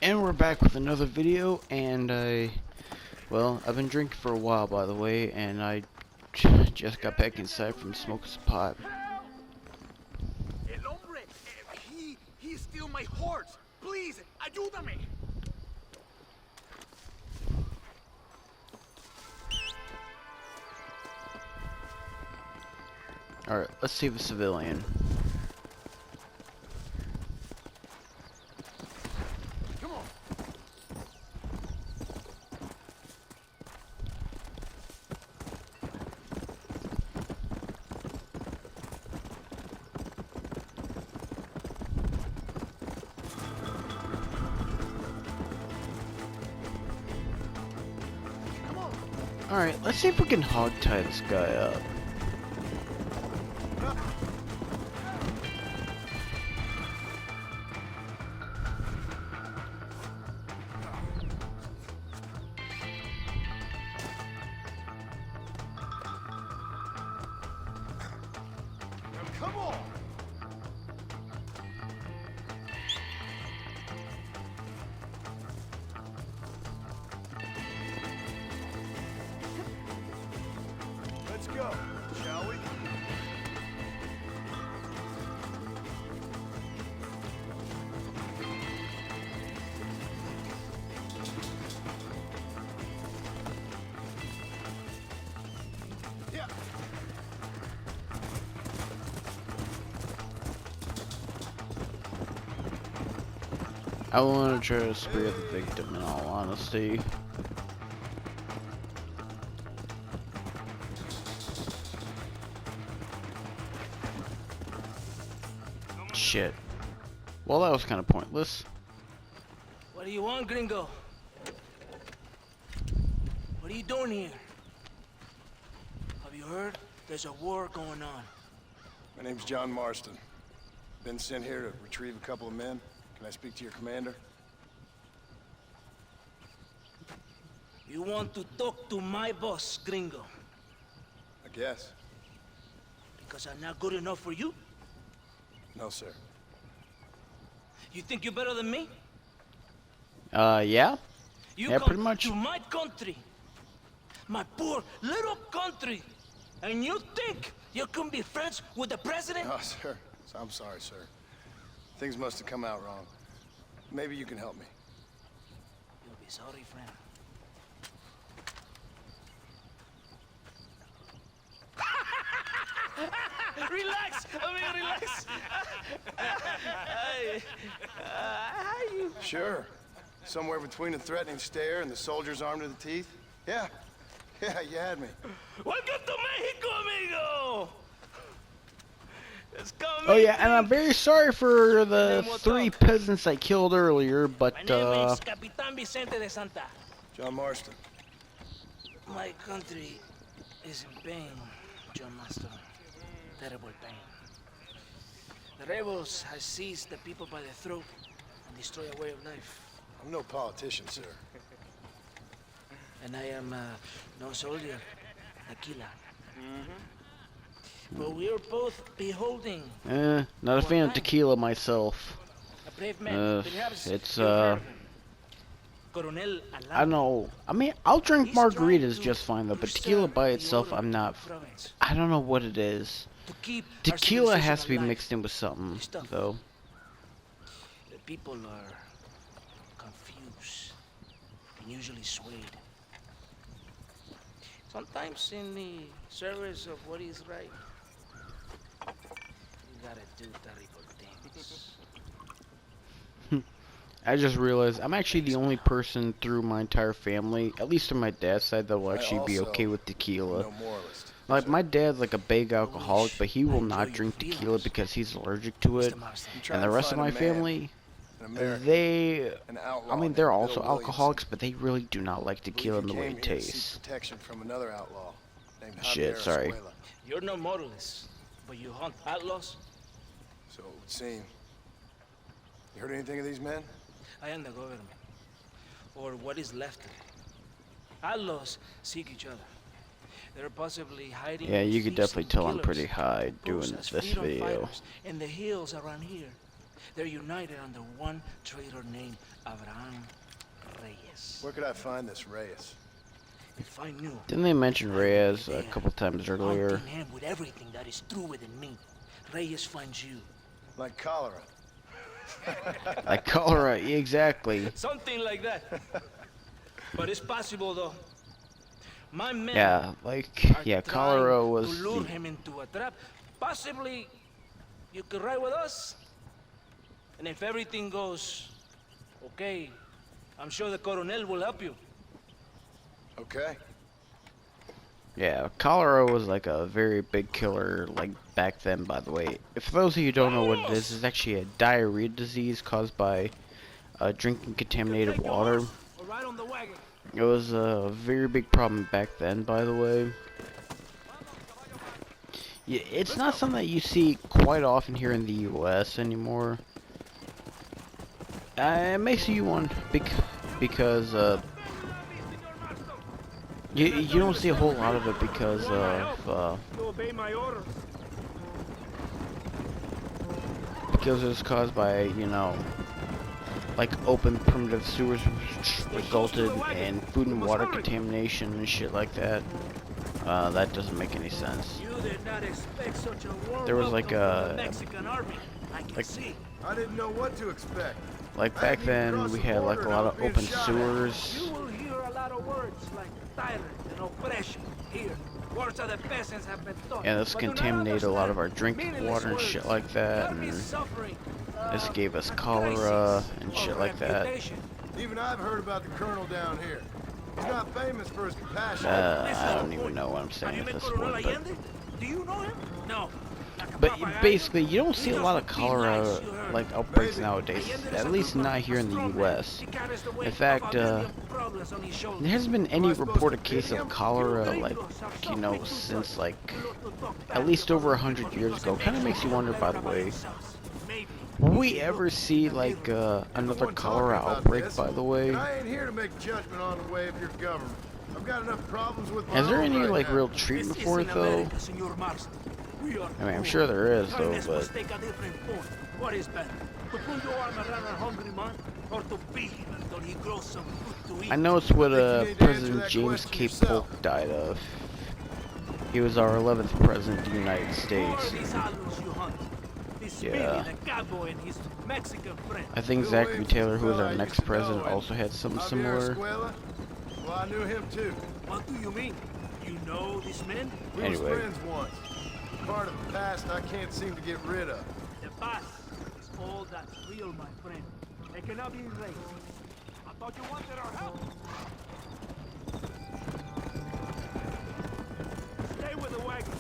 And we're back with another video, and I've been drinking for a while, by the way, and I just got back inside from smoking some pot. El hombre, he stole my horse. Please, ayúdame. Alright, let's save a civilian. Come on. Come on. Alright, let's see if we can hog tie this guy up. Come on. Let's go, shall we? Yeah. I want to try to spare the victim, in all honesty. Shit. Well, that was kind of pointless. What do you want, gringo? What are you doing here? Have you heard? There's a war going on. My name's John Marston. Been sent here to retrieve a couple of men. Can I speak to your commander? You want to talk to my boss, gringo? I guess. Because I'm not good enough for you? No, sir. You think you're better than me? Yeah? You Yeah, come pretty much. to my country. My poor little country. And you think you can be friends with the president? No, sir. I'm sorry, sir. Things must have come out wrong. Maybe you can help me. You'll be sorry, friend. Relax, amigo, relax. Sure. Somewhere between a threatening stare and the soldier's arm to the teeth? Yeah. Yeah, you had me. Welcome to Mexico, amigo. Let's go, Oh yeah, and I'm matey. very sorry for the 3 peasants I killed earlier, but My name is Capitan Vicente de Santa. John Marston. My country is in pain, John Master. Terrible pain. The rebels have seized the people by the throat and destroy a way of life. I'm no politician, sir. And I am no soldier, Aquila. But we are both beholding not a fan of tequila myself. a brave man. Perhaps It's you've heard of him. Coronel I don't know. I mean, I'll drink He's trying margaritas to just fine though, but tequila preserve by the itself, order I'm not. of the province, I don't know what it is. to keep our Tequila civilization has to be alive. mixed in with something, Stuff. though. The people are confused and usually swayed. Sometimes in the service of what is right, you gotta do terrible things. I just realized I'm actually the only person through my entire family, at least on my dad's side, that will actually be also okay with I'm tequila. no moralist. Like, sir. my dad's like a big alcoholic, but he will I not enjoy drink your tequila feelings, because he's allergic to it. Mr. Marston. I'm trying And the to rest of find my a man, family, an American, they, an outlaw I mean, named they're Bill also Williamson. alcoholics, but they really do not like I believe tequila in he the way came it here to seek tastes. protection from another outlaw named Shit, Javier sorry. Escuela. You're no moralist, but you hunt outlaws. So it would seem. You heard anything of these men? I am the government, or what is left of it. Outlaws seek each other. They're possibly hiding. Yeah, you with could thieves definitely and tell I'm killers. pretty high Those doing as this freedom video. fighters in the hills around here. They're united under one traitor named Abraham Reyes. Where could I find this Reyes? If I knew, Didn't they mention Reyes a couple times earlier? hunting him with everything that is true within me, Reyes finds you. Like cholera. Like cholera, exactly. Something like that. But it's possible, though. My men Yeah, like, are yeah, trying cholera was to lure the- him into a trap. Possibly, you could ride with us. And if everything goes okay, I'm sure the Coronel will help you. Okay. Yeah, cholera was like a very big killer, like back then, by the way. If those of you don't know what it is, it's actually a diarrhea disease caused by drinking contaminated Take your water. horse or ride on the wagon. It was a very big problem back then, by the way. Yeah, it's not something that you see quite often here in the U.S. anymore. It makes you wonder, because you don't see a whole lot of it because of To obey my orders. because it's caused by, you know, like open primitive sewers, which resulted in food and water contamination and shit like that. That doesn't make any sense. You did not expect such a warm There was like welcome from a- the Mexican army. I can see. I didn't know what to expect. Like back then, we had like a lot of open sewers. You will hear a lot of words like tyrant and oppression here. Words that the peasants have been taught. Yeah, this but do not contaminated a lot of our understand. drinking Meaningless water and words. shit like that, There'll be and suffering, this gave us a cholera crisis and of shit like that. reputation. Even I've heard about the Colonel down here. He's not famous for his compassion. I don't even know what I'm Have saying you at met this Coronel point, but Allende? Do you know him? No. But basically, you don't see a lot of cholera like outbreaks nowadays, at least not here in the U.S. In fact, there hasn't been any reported case of cholera, like, you know, since like at least over 100 years ago. Kind of makes you wonder, by the way, will we ever see like another cholera outbreak? By the way, And I ain't here to make judgment on the way of your government. I've got enough problems with my is there own any right like now. real treatment for it though? I mean, I'm sure there is though, but Take a different point. What is better? To put your arm around a hungry man, or to beat him until he grows some food to eat? I know it's what you need to answer President that James question K. yourself. Polk died of. He was our 11th president of the United Who are States. these outlaws you hunt? This Yeah. Speedy, the cowboy, and his Mexican friend. I think Bill Zachary Williams Taylor, was who was the our fella I next used to know, president, and also had something Javier similar. Escuela? Well, I knew him too. What do you mean? You know these men? We Anyway. was friends once. Part of the past I can't seem to get rid of. The past is all that's real, my friend. It cannot be erased. I thought you wanted our help. Stay with the wagon.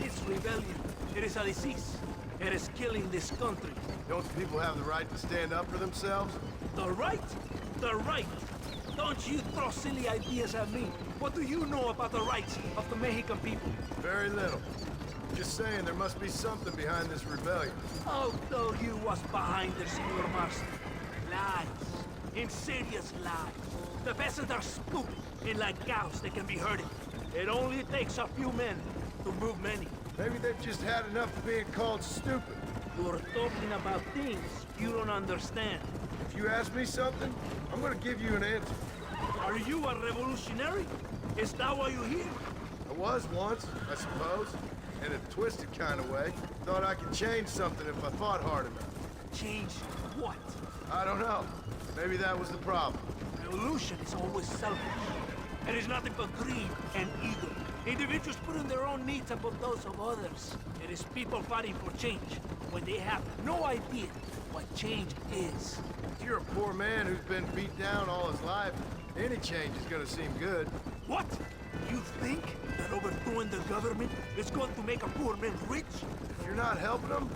It's rebellion. It is a disease. It is killing this country. Don't the people have the right to stand up for themselves? The right? The right. Don't you throw silly ideas at me. What do you know about the rights of the Mexican people? Very little. Just saying there must be something behind this rebellion. I'll tell you what's behind it, Senor Marston. Lies. Insidious lies. The peasants are stupid, and like cows, they can be herded. It only takes a few men to move many. Maybe they've just had enough of being called stupid. You're talking about things you don't understand. If you ask me something, I'm gonna give you an answer. Are you a revolutionary? Is that why you're here? I was once, I suppose. In a twisted kind of way. Thought I could change something if I thought hard enough. Change what? I don't know. Maybe that was the problem. Revolution is always selfish. It is nothing but greed and ego. Individuals putting their own needs above those of others. It is people fighting for change when they have no idea what change is. If you're a poor man who's been beat down all his life, any change is gonna seem good. What? You think that overthrowing the government is going to make a poor man rich? If you're not helping them,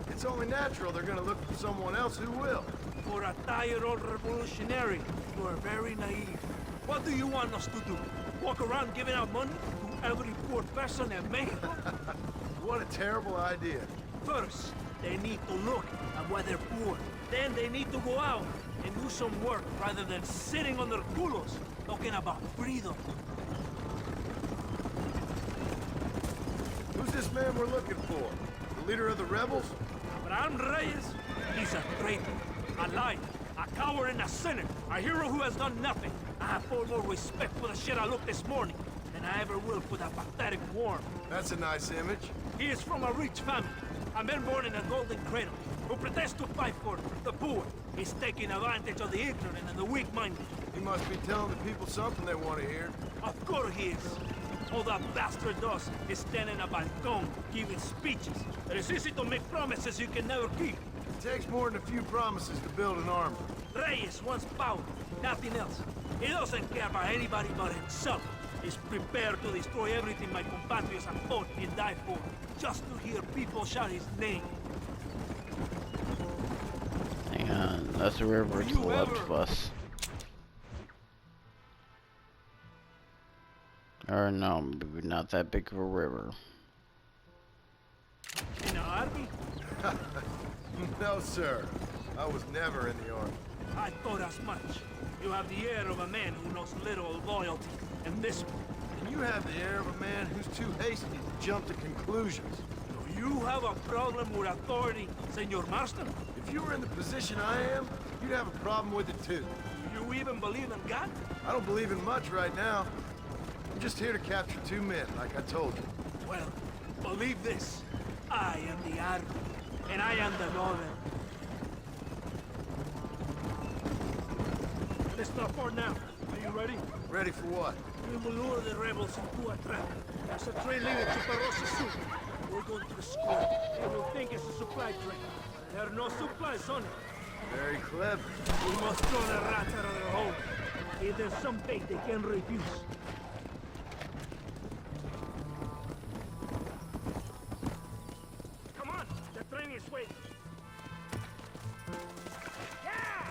it's only natural they're gonna look for someone else who will. For a tired old revolutionary, you are very naive. What do you want us to do? Walk around giving out money to every poor person in Mexico? What a terrible idea. First, they need to look at why they're poor. Then they need to go out and do some work rather than sitting on their culos talking about freedom. Who's this man we're looking for? Leader of the rebels? Abraham Reyes, he's a traitor, a liar, a coward and a sinner, a hero who has done nothing. I have far more respect for the shit I looked this morning than I ever will for that pathetic worm. That's a nice image. He is from a rich family, a man born in a golden cradle, who pretends to fight for the poor. He's taking advantage of the ignorant and the weak-minded. He must be telling the people something they want to hear. Of course he is. All that bastard does is stand in a balcony, giving speeches. It is easy to make promises you can never keep. It takes more than a few promises to build an army. Reyes wants power, nothing else. He doesn't care about anybody but himself. He's prepared to destroy everything my compatriots have fought and died for, just to hear people shout his name. Hang on, that's the river to the left of us. Or no, maybe not that big of a river. In the army? No, sir. I was never in the army. I thought as much. You have the air of a man who knows little of loyalty, and this one. And you have the air of a man who's too hasty to jump to conclusions. Do you have a problem with authority, Senor Marston? If you were in the position I am, you'd have a problem with it too. Do you even believe in God? I don't believe in much right now. I'm just here to capture 2 men, like I told you. Well, believe this. I am the army, and I am the Northern. Let's start for now. Are you ready? Ready for what? We will lure the rebels into a trap. There's a train leading to Barrosa soon. We're going to the square. They will think it's a supply train. There are no supplies on it. Very clever. We must throw the rats out of their hole. If there's some bait they can refuse. Come on, the train is waiting. Yeah!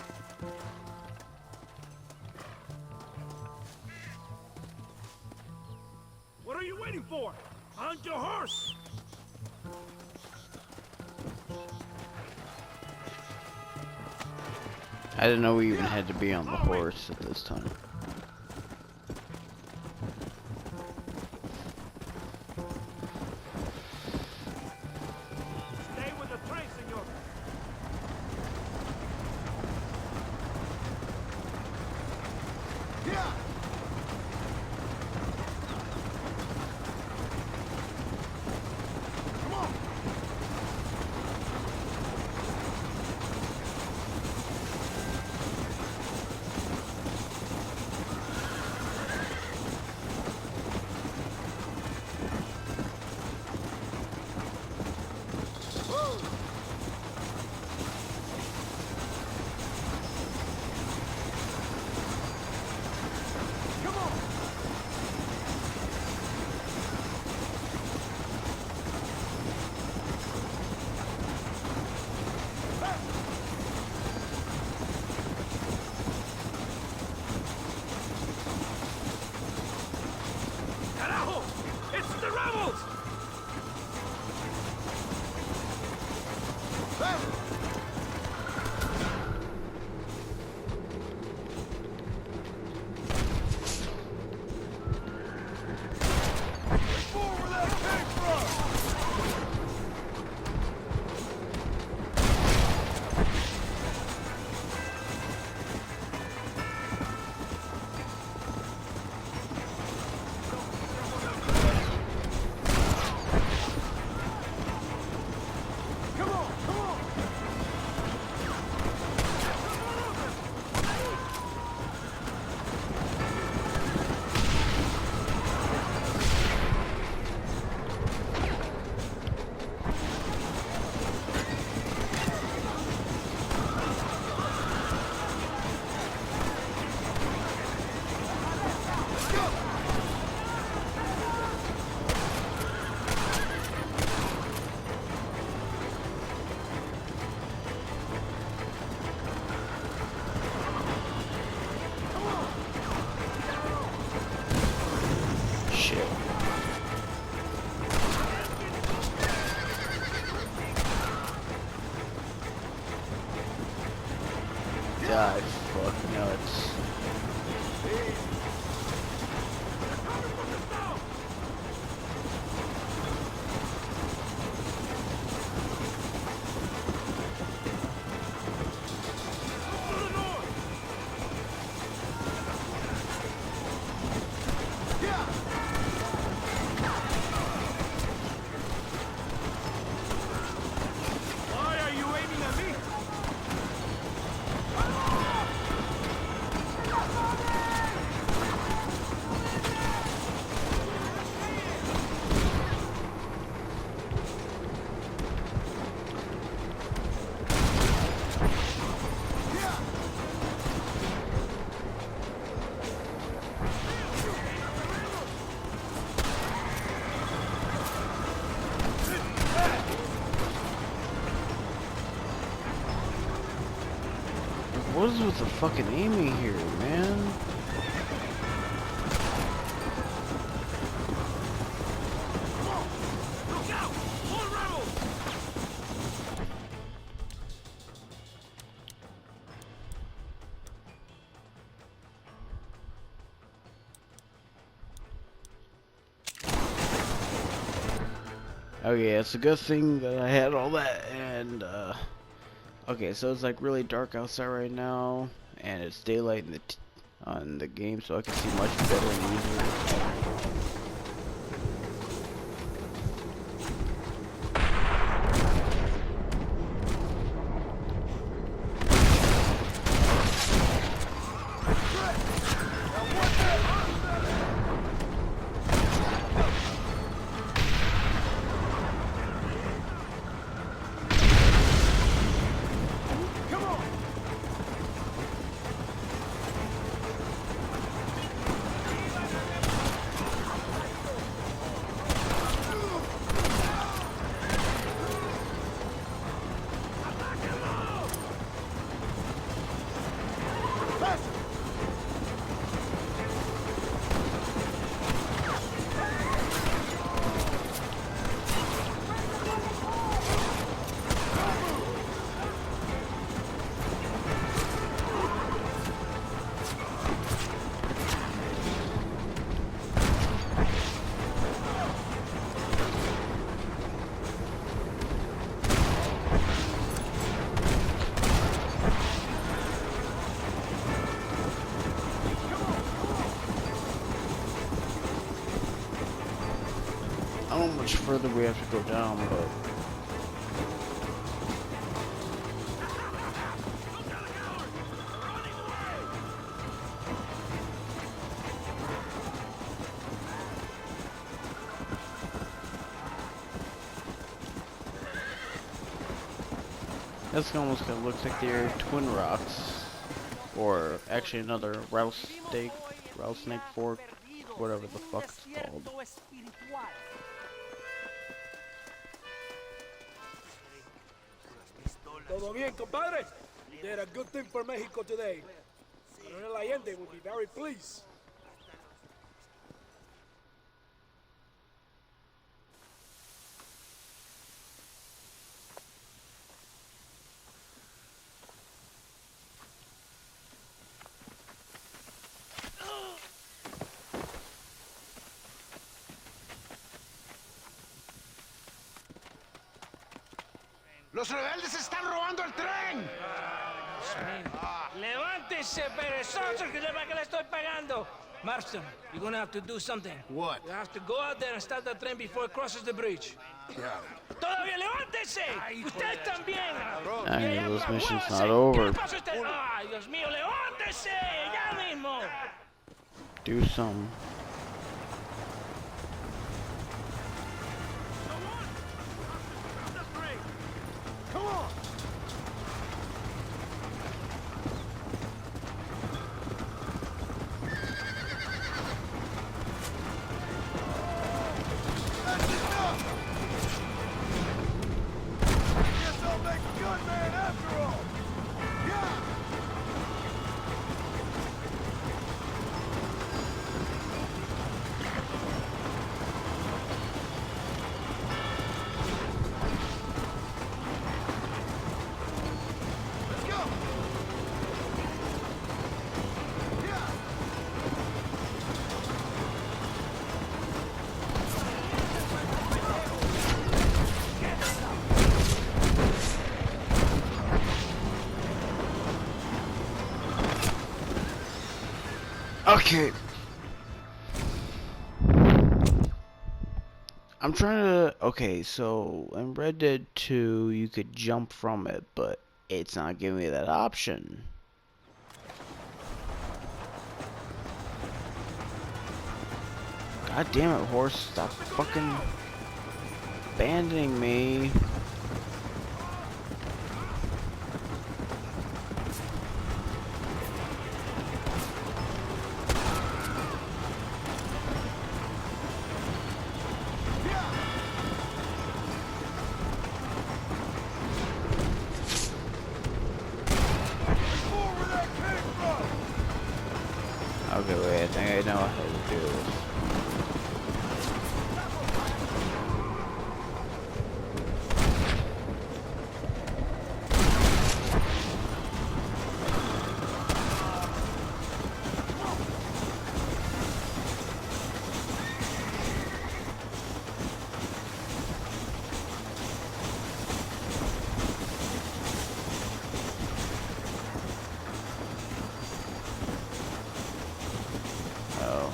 What are you waiting for? On your horse! I didn't know we even had to be on the horse at this time. Stay with the train, senor. Yeah! Come on! Carajo! It's the rebels! Where that came from! Come on, come on! Let's go! Shit. God, fuck nuts. What is with the fucking aiming here, man? Look out! More rebels! Okay, it's a good thing that I had all that, and okay, so it's like really dark outside right now, and it's daylight in on the game, so I can see much better and easier. I don't know how much further we have to go down, but that's almost gonna look like they're twin rocks, or actually another rattlesnake fork, whatever the fuck it's called. Todo bien, compadre? You did a good thing for Mexico today. Coronel Allende will be very pleased. ¡Los rebeldes están robando el tren! Levántese, perezoso, que para que le estoy pagando. Marston, you're gonna have to do something. What? You have to go out there and start the train before it crosses the bridge. Yeah. ¡Todavía levántese! ¡Usted también! I Y mean, allá this para mission's muévase. not ¿Qué over. le pasa a usted? ¡Ay, Dios mío, levántese! ¡Ya mismo! Do some. Come on! That's enough! Guess I'll make a good man after all! Yeah! Let's go! Yeah! Okay. I'm trying to. Okay, so in Red Dead 2, you could jump from it, but it's not giving me that option. God damn it, horse. Stop fucking abandoning me. Forward Okay, wait, I think I know how to do this. Oh.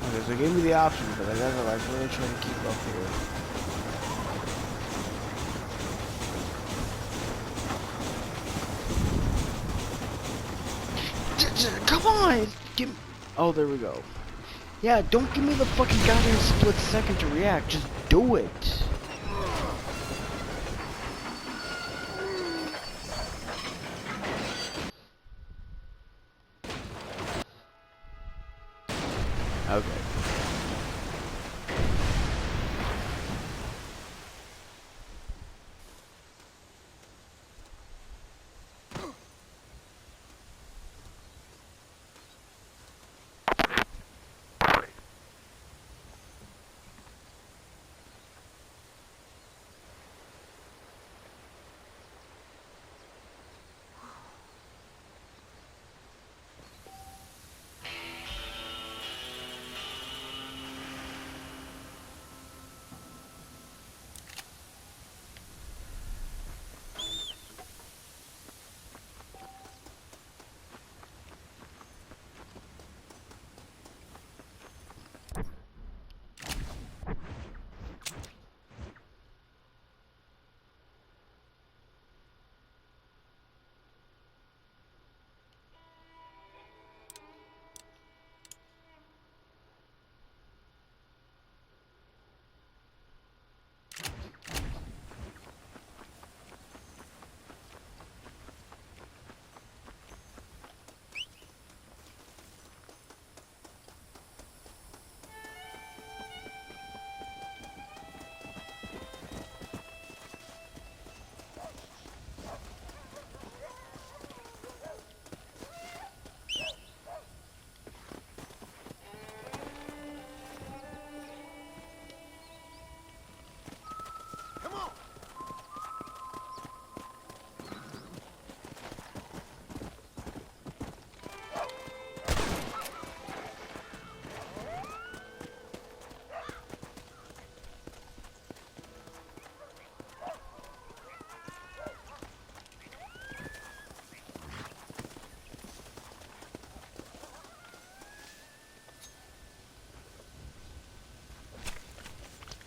Okay, so it gave me the option, but I gotta like really try to keep up here. Come on! Give me... Oh, there we go. Yeah, don't give me the fucking goddamn split second to react. Just do it. Okay.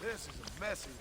This is a messy one.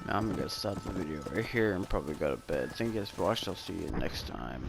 I'm gonna stop the video right here and probably go to bed. Thank you guys for watching. I'll see you next time.